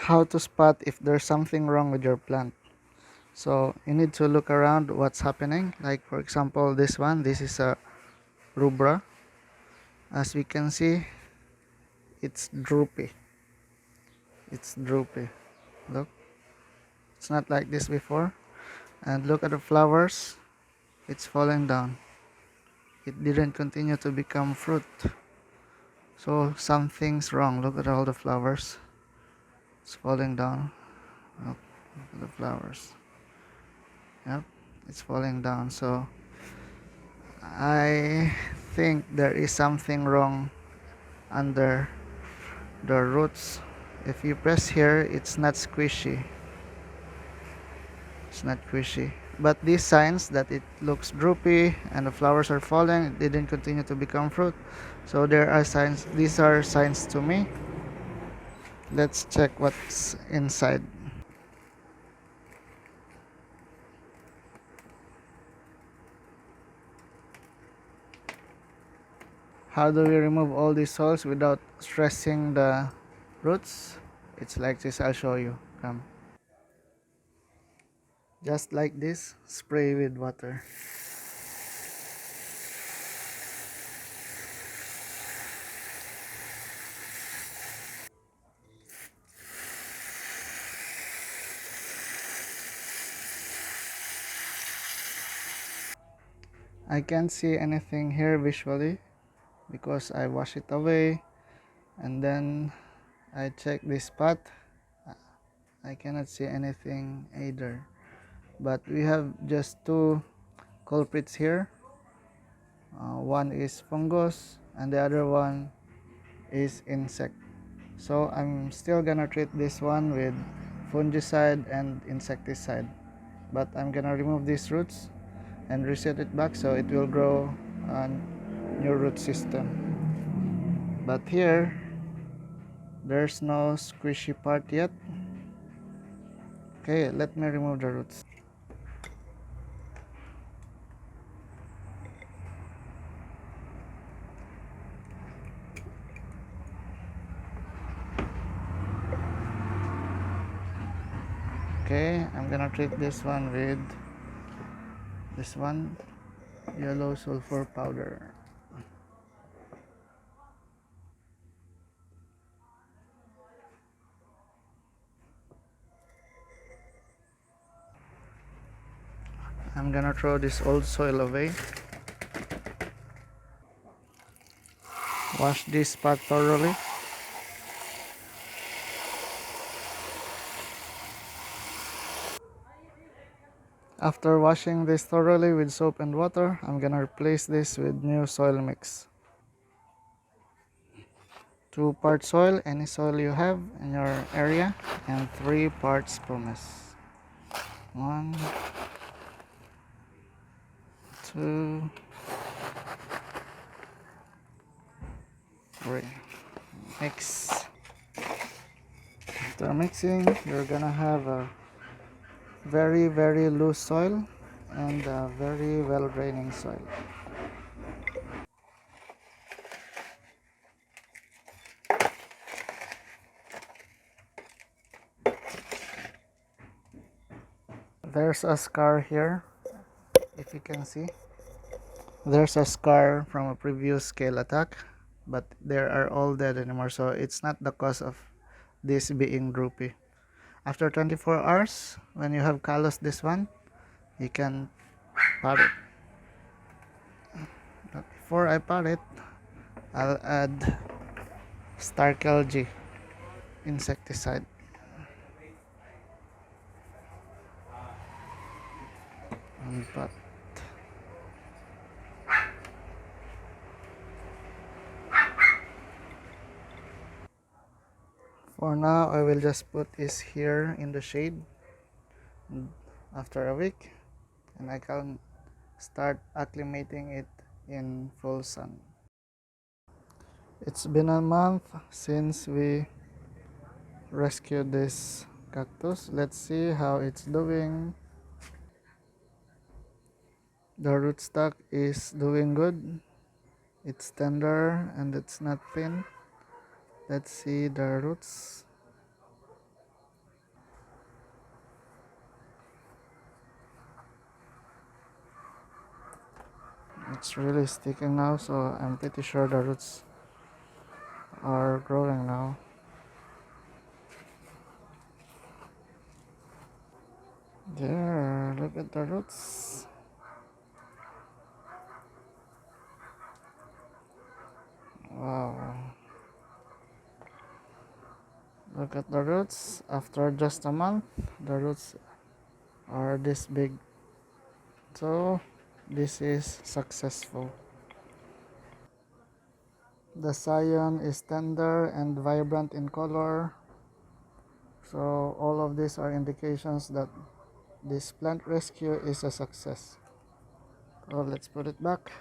how to spot if there's something wrong with your plant. So you need to look around what's happening. Like for example, this is a Rubra. As we can see, it's droopy. It's droopy. Look, it's not like this before. And look at the flowers. It's falling down. It didn't continue to become fruit. So something's wrong. Look at all the flowers. It's falling down. Look at the flowers. Yep, it's falling down. So I think there is something wrong under the roots. If you press here, it's not squishy. It's not squishy. But these signs that it looks droopy and the flowers are falling, it didn't continue to become fruit. So there are signs. These are signs to me. Let's check what's inside. How do we remove all these soils without stressing the roots? It's like this. I'll show you. Come. Just like this, spray with water. I can't see anything here visually because I wash it away and then I check this spot. I cannot see anything either. But we have just two culprits here. One is fungus and the other one is insect. So I'm still gonna treat this one with fungicide and insecticide. But I'm gonna remove these roots and reset it back so it will grow a new root system. But here there's no squishy part yet. Okay, let me remove the roots. Okay, I'm gonna treat this one with this one, yellow sulfur powder. I'm gonna throw this old soil away. Wash this part thoroughly. After washing this thoroughly with soap and water, I'm gonna replace this with new soil mix. 2 parts soil, any soil you have in your area, and 3 parts pumice. 1, 2, 3. Mix. After mixing, you're gonna have a very loose soil and a very well draining soil. There's a scar here, if you can see. There's a scar from a previous scale attack, but they are all dead anymore, so it's not the cause of this being droopy. After 24 hours, when you have calloused this one, you can pot it. But before I pot it, I'll add Starkel G insecticide. And pot. For now, I will just put this here in the shade after a week, and I can start acclimating it in full sun. It's been a month since we rescued this cactus. Let's see how it's doing. The rootstock is doing good. It's tender and it's not thin. Let's see the roots. It's really sticking now, so I'm pretty sure the roots are growing now. There, look at the roots. Wow. Look at the roots. After just a month, the roots are this big. So, this is successful. The scion is tender and vibrant in color. So, all of these are indications that this plant rescue is a success. So, let's put it back.